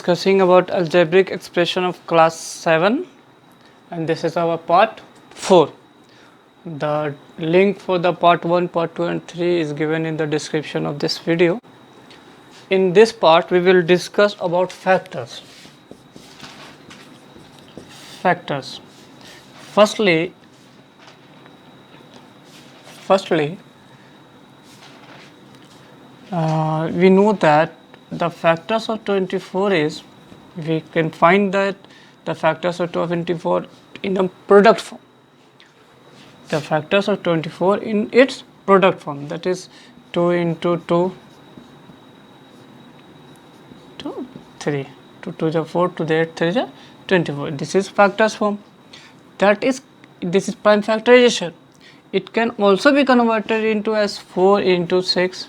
discussing about algebraic expression of class 7, and this is our part 4. The link for the part 1, part 2 and 3 is given in the description of this video. In this part we will discuss about factors. Firstly, we know that the factors of 24 is, we can find that the factors of 24 in a product form. The factors of 24 in its product form, that is 2 into 2 to 3, 2 to the 4 to the 8, 3 to 24. This is factors form. This is prime factorization. It can also be converted into as 4 into 6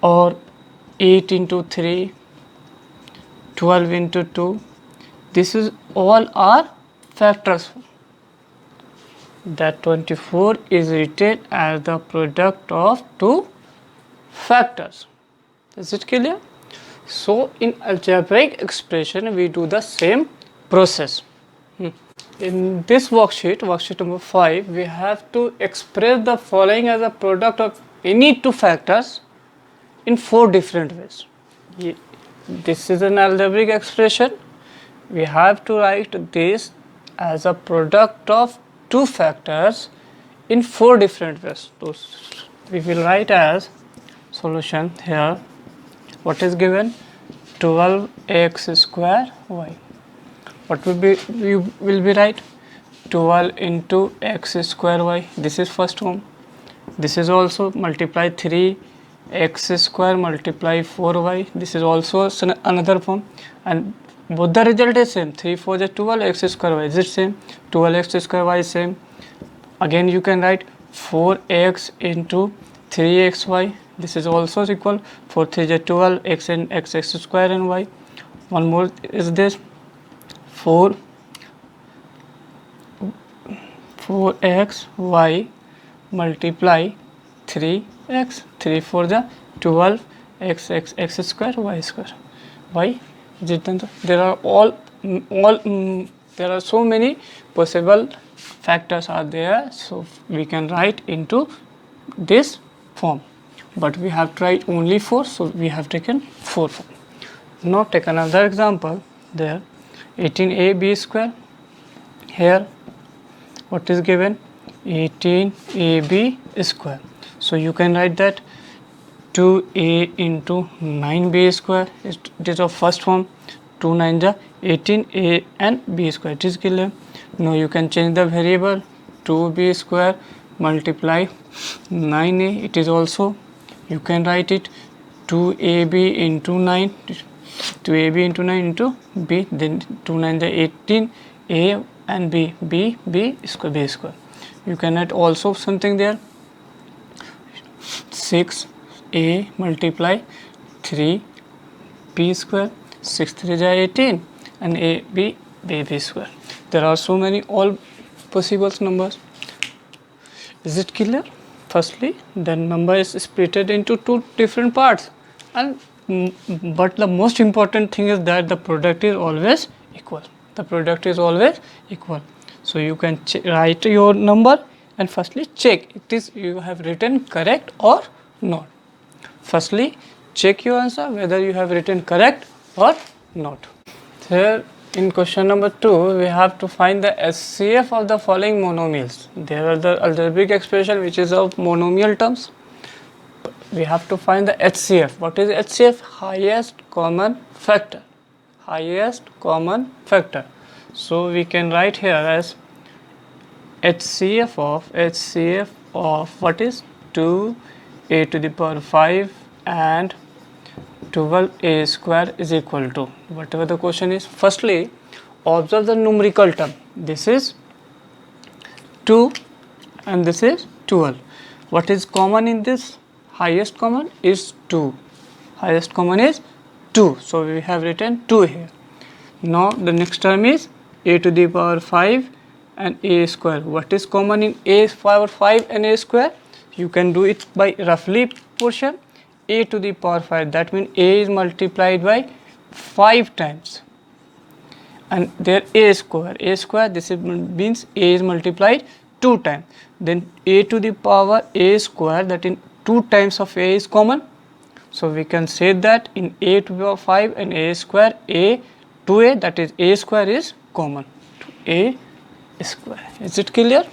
or 8 into 3, 12 into 2. This is all are factors. That 24 is written as the product of two factors. Is it clear? So in algebraic expression we do the same process. In this worksheet number 5, we have to express the following as a product of any two factors in 4 different ways. This is an algebraic expression. We have to write this as a product of two factors in 4 different ways. So we will write as solution here. What is given? 12x square y. What will be, you will be right? 12 into x square y. This is first form. This is also multiply 3x square multiply 4y. This is also another form, and both the result is same. 3 4 is 12, x square y is it same, 12x square y is same. Again you can write 4x into 3xy. This is also equal. 4 3 is 12, x and x square and y. One more is this 4x y multiply 3x. 3 4 is 12, x square y square. Why? There are there are so many possible factors are there, so we can write into this form, but we have tried only 4, so we have taken 4 form. Now take another example. There 18ab square. Here what is given? 18ab square. So you can write that 2a into 9b square. It is of first form. 2 9 is 18a and b square. It is clear. Now you can change the variable. 2b square multiply 9a. It is also, you can write it 2ab into 9, 2ab into 9 into b, then 2 9 is 18 a and b square, b square. You can write also something there. 6a multiply 3b square. 6 3 is 18 and b square. There are so many all possible numbers. Is it clear? Firstly, the number is split into 2 different parts, and but the most important thing is that the product is always equal. The product is always equal. So you can write your number and firstly check it is you have written correct or not. Firstly check your answer whether you have written correct or not. Here in question number 2, we have to find the HCF of the following monomials. There are the algebraic expression which is of monomial terms. We have to find the HCF. What is HCF? Highest common factor. Highest common factor. So we can write here as HCF of what is 2a to the power 5 and 12a square is equal to whatever the question is. Firstly, observe the numerical term. This is 2 and this is 12. What is common in this? Highest common is 2. Highest common is 2. So we have written 2 here. Now the next term is a to the power 5 and a square. What is common in a power 5 and a square? You can do it by roughly portion. A to the power 5, that means a is multiplied by 5 times, and there a square, this means a is multiplied 2 times, then a to the power a square, that in 2 times of a is common. So we can say that in a to the power 5 and a square, a to a, that is a square is common to a square. Is it clear?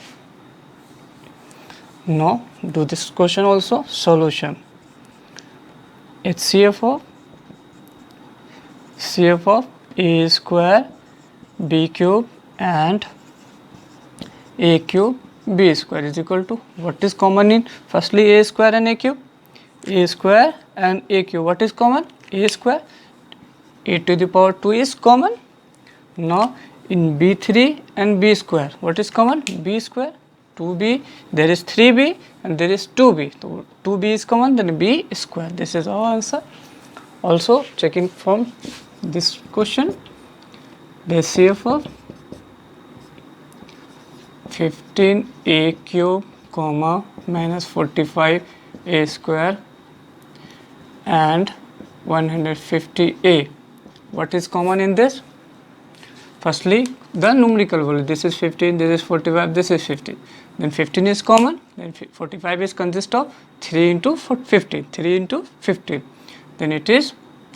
Now do this question also. Solution: HCF of a square b cube and a cube b square is equal to, what is common in firstly a square and a cube? A square and a cube, what is common? A square. A to the power 2 is common. Now in b3 and b square, what is common? B square. 2b, there is 3b and there is 2b, so 2b is common, then b square. This is our answer. Also checking from this question, the HCF of 15a cube comma minus 45a square and 150a, what is common in this? Firstly the numerical value, this is 15, this is 45, this is 15, then 15 is common, then 45 is consist of 3 into 15, 3 into 15, then it is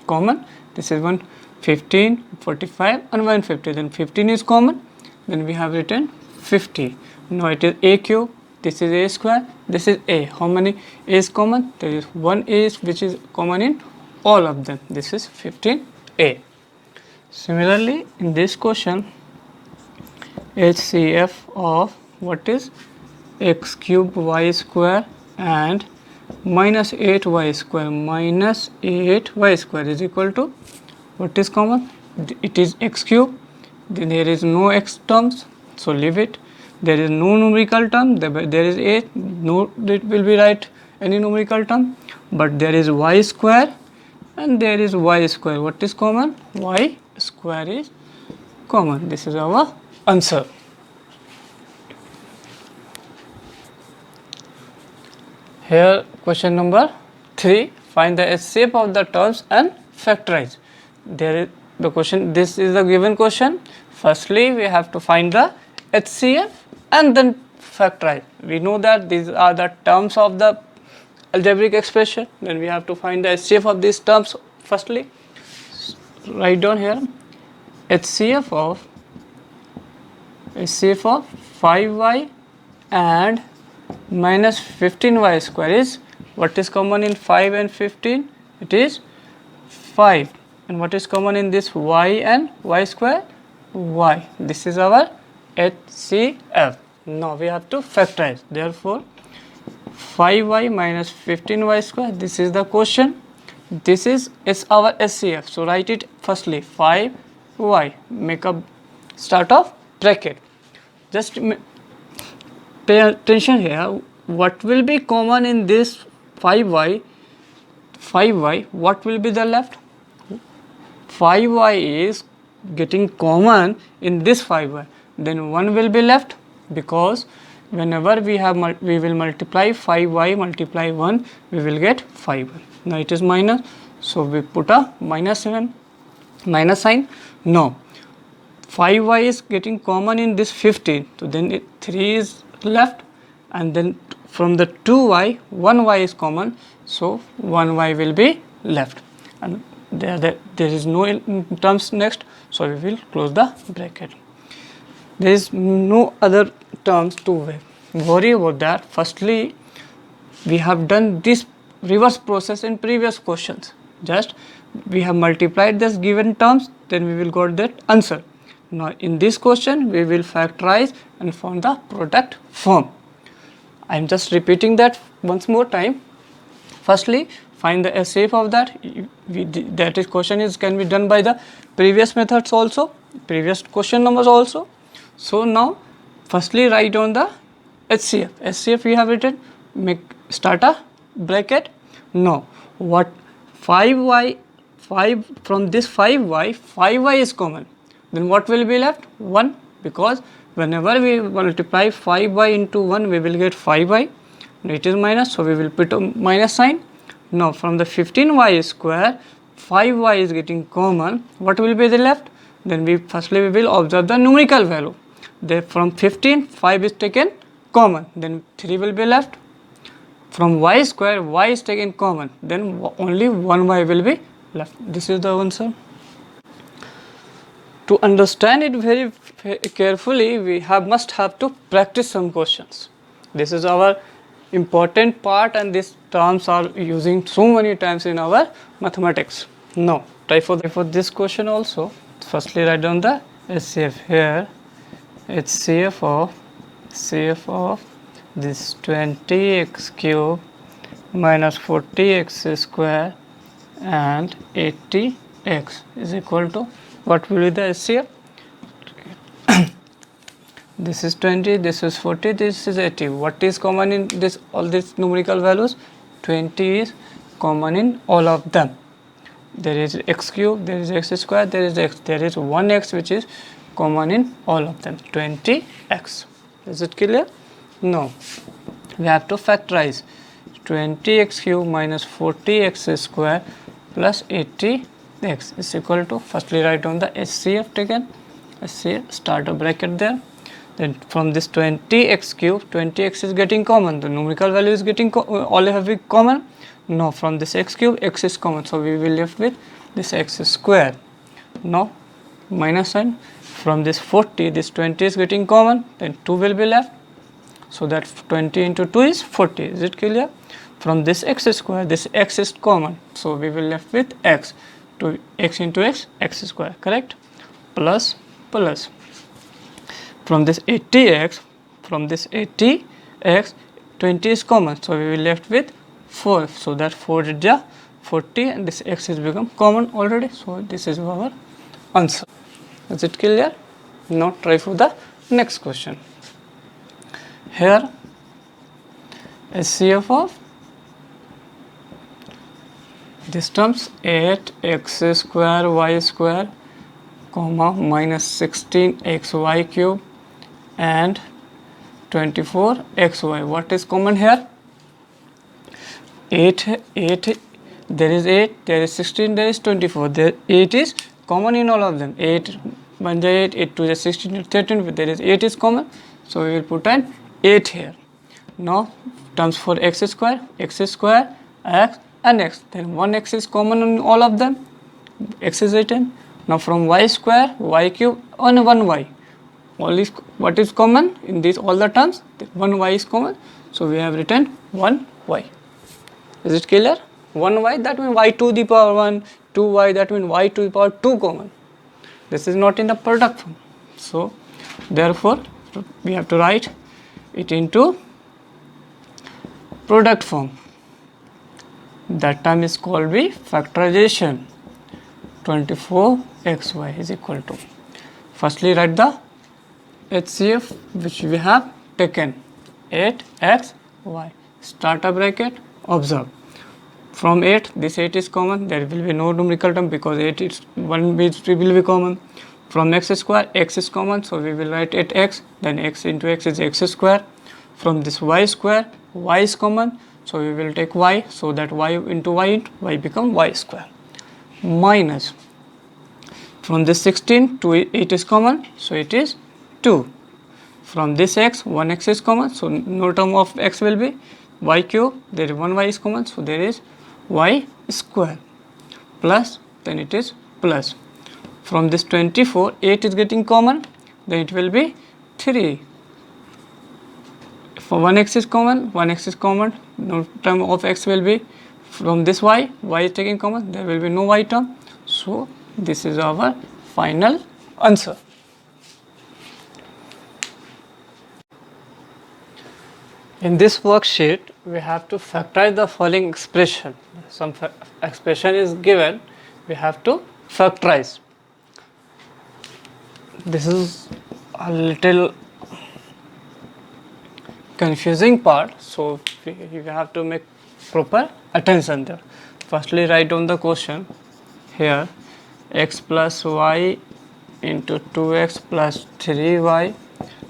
common. This is 115, 45 and 150, then 15 is common, then we have written 50. Now it is a cube, this is a square, this is a. How many a is common? There is one a which is common in all of them. This is 15a. Similarly in this question, HCF of what is x cube y square and minus 8y square, minus 8y square is equal to, what is common? It is x cube, then there is no x terms, so leave it. There is no numerical term, there is 8, no, it will be right any numerical term, but there is y square and there is y square. What is common? Y square is common. This is our answer. Here question number 3, find the HCF of the terms and factorize. There is the question, this is the given question. Firstly we have to find the HCF and then factorize. We know that these are the terms of the algebraic expression, then we have to find the HCF of these terms. Firstly write down here, HCF of 5y and minus 15y square is, what is common in 5 and 15? It is 5. And what is common in this y and y square? Y. This is our HCF. Now we have to factorize. Therefore 5y minus 15y square, this is the question. This is our HCF. So write it firstly 5y, make a start of bracket. Just pay attention here, what will be common in this 5y, what will be the left? 5y is getting common in this 5y, then 1 will be left, because whenever we will multiply 5y multiply 1, we will get 5y. Now it is minus, so we put a minus sign. Now 5y is getting common in this 15, so then 3 is left, and then from the 2y 1y is common, so 1y will be left, and there is no terms next, so we will close the bracket. There is no other terms to worry about that. Firstly we have done this reverse process in previous questions, just we have multiplied this given terms, then we will got that answer. Now in this question we will factorize and find the product form. I am just repeating that once more time. Firstly find the HCF of that. That is question is can be done by the previous methods also, previous question numbers also. So now firstly write down the HCF. HCF we have written, make start a bracket. Now what 5y, 5 from this 5y is common, then what will be left? 1, because whenever we multiply 5y into 1 we will get 5y, it is minus, so we will put a minus sign. Now from the 15y square, 5y is getting common, what will be the left? Then we will observe the numerical value. Then from 15, 5 is taken common, then 3 will be left. From y square, y is taken common, then only 1y will be left. This is the answer. To understand it very carefully, we must have to practice some questions. This is our important part, and these terms are using so many times in our mathematics. Now, try for this question also. Firstly, write down the HCF here. HCF of this 20x cube minus 40x square and 80x is equal to, what will be the HCF? This is 20, this is 40, this is 80. What is common in this, all these numerical values? 20 is common in all of them. There is x cube, there is x square, there is x. There is one x which is common in all of them, 20x. Is it clear? No. We have to factorize 20x cube minus 40x square plus 80x is equal to, firstly write down the HCF taken. HCF, start a bracket there. Then from this 20x cube, 20x is getting common. The numerical value is getting all have been common. No, from this x cube, x is common. So we will left with this x square. Now minus sign. From this 40, this 20 is getting common. Then 2 will be left. So that 20 into 2 is 40. Is it clear? From this x square, this x is common. So we will left with x. To x into x, x square. Correct? Plus. From this 80x, 20 is common. So we will left with 4. So that 4 is 40 and this x has become common already. So this is our answer. Is it clear? Now try for the next question. Here HCF of this terms 8x square y square comma minus 16xy cube and 24xy. What is common here? 8, there is 8, there is 16, there is 24. There 8 is common in all of them. 8 1 is 8, 8 2 is 16, 13, there is 8 is common. So we will put an 8 here. Now terms for x square, x and x. Then 1x is common in all of them. X is written. Now from y square, y cube and 1y. What is common in these all the terms? 1y is common. So we have written 1y. Is it clear? 1y, that means y to the power 1, 2y, that means y to the power 2 common. This is not in the product form. So therefore we have to write it into product form. That term is called factorization. 24xy is equal to, firstly write the HCF which we have taken, 8xy. Start a bracket. Observe, from 8 this 8 is common. There will be no numerical term because 8 is 1 will be common. From x square, x is common, so we will write 8x. Then x into x is x square. From this y square, y is common, so we will take y, so that y into y become y square. Minus, from this 16 to 8 is common, so it is 2. From this x, 1x is common, so no term of x will be y cube. There is 1y is common, so there is y square. Plus, then it is plus. From this 24, 8 is getting common, then it will be 3. For 1x is common, no term of x will be. From this y is taking common, there will be no y term. So this is our final answer. In this worksheet, we have to factorize the following expression. Some expression is given, we have to factorize. This is a little confusing part, so you have to make proper attention there. Firstly, write down the question here, x plus y into 2x plus 3y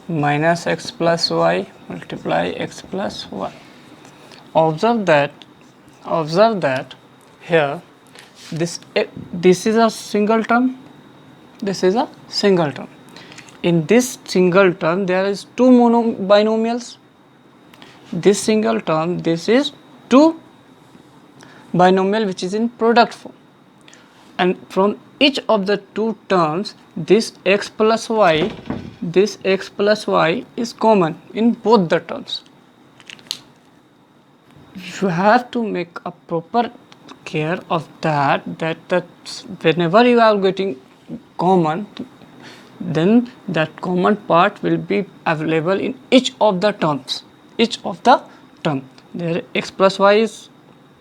minus x plus y multiply x plus y. Observe that here this is a single term, this is a single term. In this single term there is two binomials. This single term, this is two binomial which is in product form, and from each of the two terms this x plus y is common in both the terms. You have to make a proper care of that whenever you are getting common, then that common part will be available in each of the terms. There x plus y is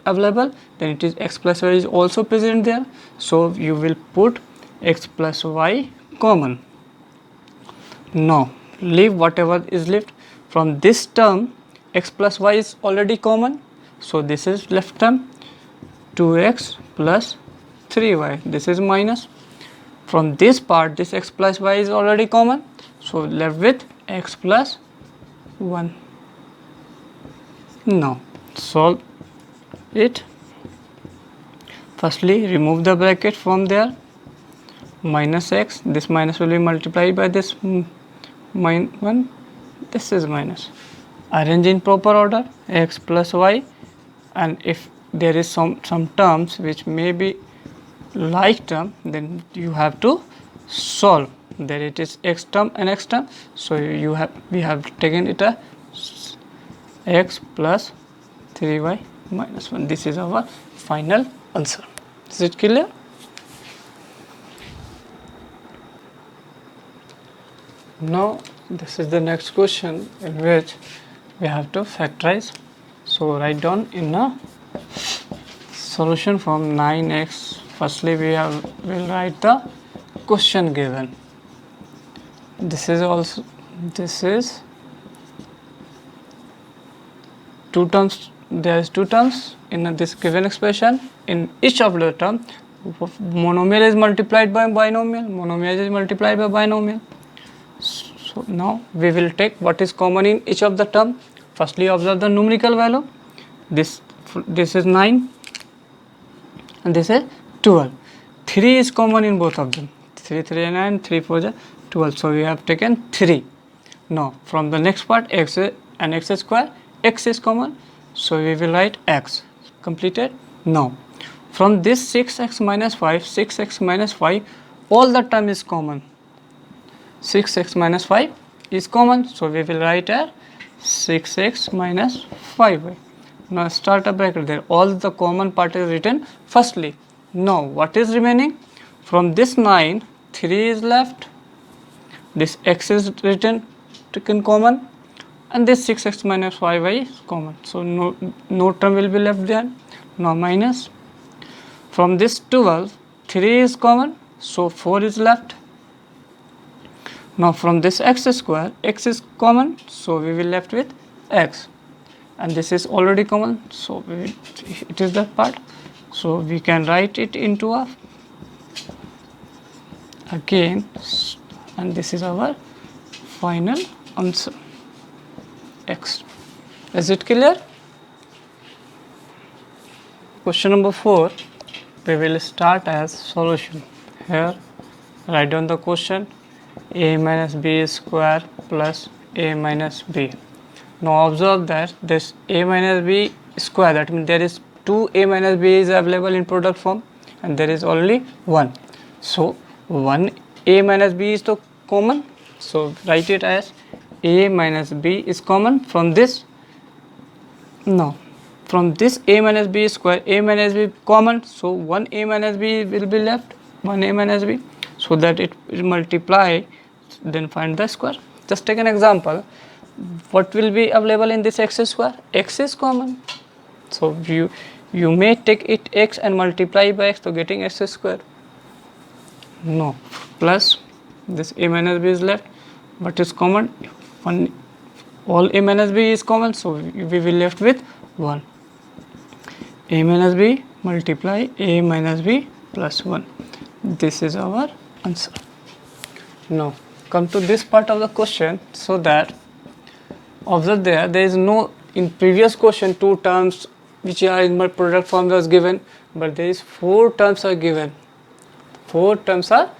available, then it is x plus y is also present there, so you will put x plus y common. Now leave whatever is left. From this term x plus y is already common, so this is left term 2x plus 3y, this is minus. From this part this x plus y is already common, so left with x plus 1. Now solve it. Firstly remove the bracket from there, minus x, this minus will be multiplied by this 1, this is minus. Arrange in proper order x plus y, and if there is some terms which may be like term, then you have to solve. There it is x term and x term, so we have taken it as x plus 3y minus 1. This is our final answer. Is it clear? Now this is the next question in which we have to factorize. So write down in a solution form 9x. Firstly will write the question given. This is two terms. There is two terms in this given expression. In each of the term, monomial is multiplied by binomial. So now we will take what is common in each of the term. Firstly observe the numerical value. This is 9 and this is 12. 3 is common in both of them. 3 3 and 9, 3 4 12. So we have taken 3. Now from the next part x and x square, x is common, so we will write x. Completed. Now from this 6x minus 5, all the term is common. 6x minus 5 is common, so we will write as 6x minus 5y. Now start a bracket there, all the common part is written firstly. Now what is remaining? From this 9, 3 is left, this x is taken common, and this 6x minus 5y is common, so no term will be left there. Now minus, from this 12, 3 is common, so 4 is left. Now from this x square, x is common, so we will left with x, and this is already common, so it is that part, so we can write it into a again, and this is our final answer, x. Is it clear? Question number 4, we will start as solution. Here write down the question, a minus b square plus a minus b. Now observe that this a minus b square, that means there is 2 a minus b is available in product form and there is only 1. So 1 a minus b is the common, so write it as a minus b is common. From this, no, from this a minus b square, a minus b common, so 1 a minus b will be left, 1 a minus b, so that it will multiply, then find the square. Just take an example. What will be available in this x square? X is common, so you may take it x and multiply by x, so getting x square. No, plus this a minus b is left. What is common? All a minus b is common, so we will left with 1. A minus b multiply a minus b plus 1. This is our answer. Now come to this part of the question, so that observe there is no, in previous question 2 terms which are in my product form was given, but there is 4 terms are given. 4 terms are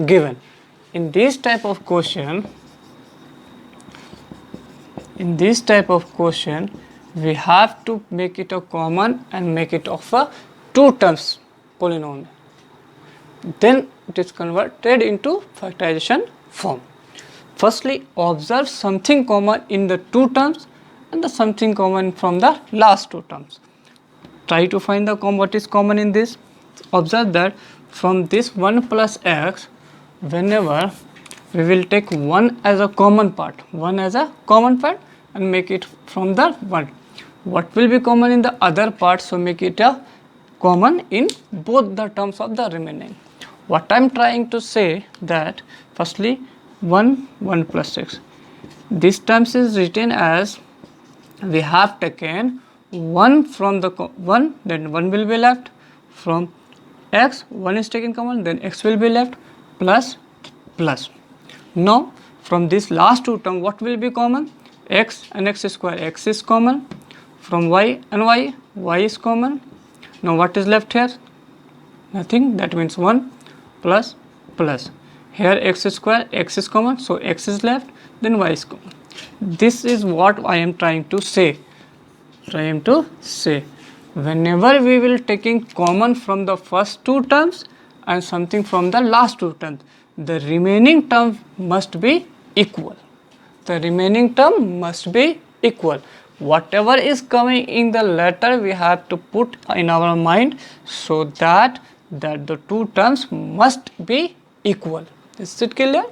given. In this type of question, we have to make it a common and make it of a 2 terms polynomial. Then it is converted into factorization form. Firstly, observe something common in the 2 terms and the something common from the last 2 terms. Try to find the what is common in this. Observe that from this 1 plus x, whenever we will take 1 as a common part, and make it from the 1. What will be common in the other part? So make it a common in both the terms of the remaining. What I am trying to say that firstly 1 plus x. This terms is written as we have taken 1 from the 1, then 1 will be left. From x, 1 is taken common, then x will be left, plus. Now from this last 2 term, what will be common? X and x square, x is common. From y and y is common. Now what is left here? Nothing, that means 1 plus. Here x square, x is common, so x is left, then y is common. This is what I am trying to say. Whenever we will taking common from the first 2 terms and something from the last 2 terms, the remaining term must be equal. Whatever is coming in the letter, we have to put in our mind so that the 2 terms must be equal. Is it clear?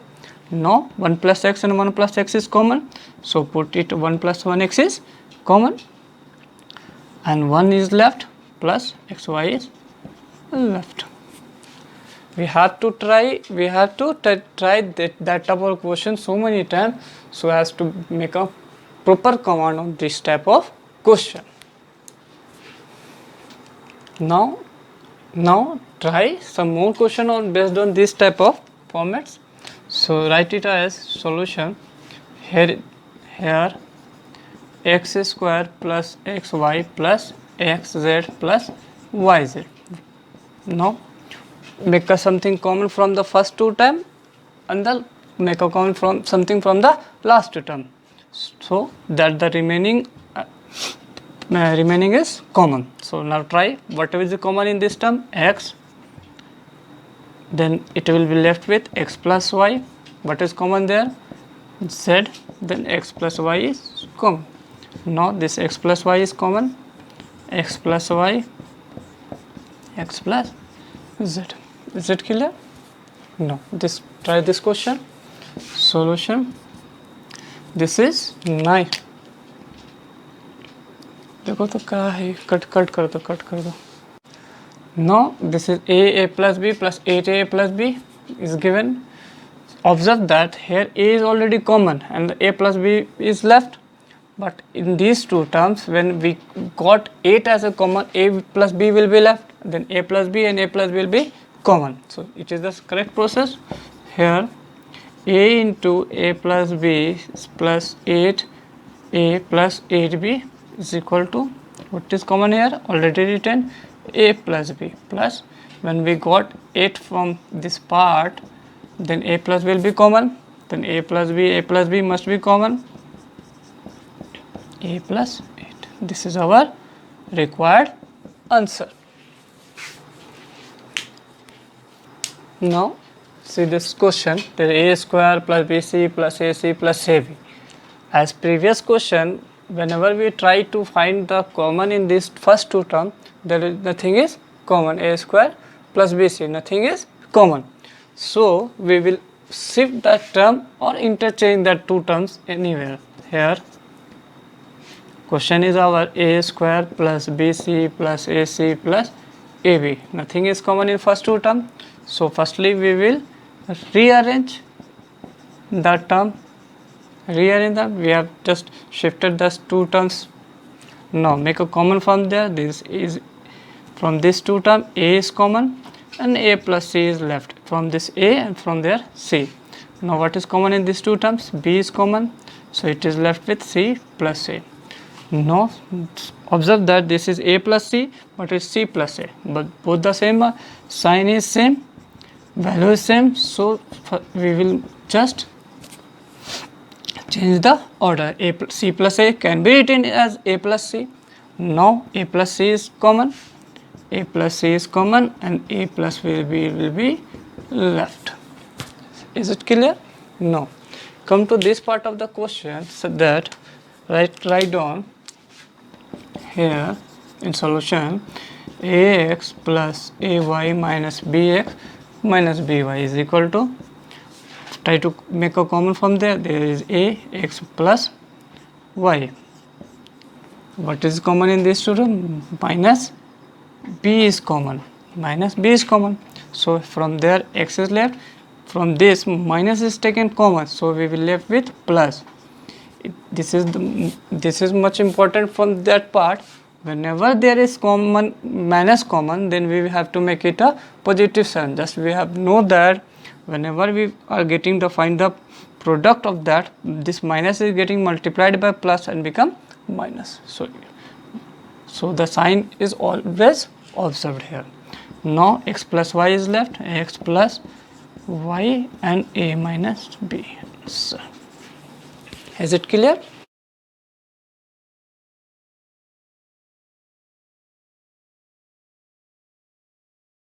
No, 1 plus x and 1 plus x is common, so put it 1 plus 1x is common, and 1 is left, plus xy is left. We have to try that type of question so many times so as to make a proper command on this type of question. Now try some more question on based on this type of formats. So write it as solution. Here x square plus xy plus xz plus yz. Now make a something common from the first 2 term and then make a common from something from the last 2 term, so that the remaining is common. So now try whatever is the common in this term, x, then it will be left with x plus y. What is common there? Z, then x plus y is common. Now this x plus y is common, x plus y, x plus z. Is it clear? No. Try this question. Solution. This is 9. देखो तो क्या है, cut कर दो. Now this is a plus b plus 8a plus b is given. Observe that here a is already common and a plus b is left, but in these 2 terms when we got 8 as a common, a plus b will be left, then a plus b and a plus b will be common. So it is the correct process. Here a into a plus b plus 8a plus 8b is equal to, what is common here? Already written, a plus b, plus when we got 8 from this part, then a plus will be common, then a plus b must be common, a plus 8. This is our required answer. Now see this question, there is a square plus bc plus ac plus ab. As previous question, whenever we try to find the common in this first 2 terms, there is nothing is common, a square plus bc, nothing is common. So we will shift that term or interchange that 2 terms anywhere. Here question is our a square plus bc plus ac plus ab, nothing is common in first 2 terms. So firstly we will rearrange that term. We have just shifted those 2 terms. Now make a common from there. This is from this 2 term, a is common and a plus c is left. From this a and from there c. Now what is common in these 2 terms? B is common, so it is left with c plus a. No, observe that this is a plus c, but it's c plus a, but both the same, sign is same, value is same, so we will just change the order. C plus a can be written as a plus c. Now a plus c is common, a plus c is common, and a plus will be left. Is it clear? No. Come to this part of the question, so that write down here in solution ax plus ay minus bx minus by is equal to, try to make a common from there. There is ax plus y. What is common in this term? Minus b is common. Minus b is common. So from there x is left. From this minus is taken common. So we will left with plus. This is much important from that part. Whenever there is common minus common, then we have to make it a positive sign. Just we have know that whenever we are getting to find the product of that, this minus is getting multiplied by plus and become minus. So the sign is always observed here. Now x plus y is left, x plus y and a minus b. So, is it clear?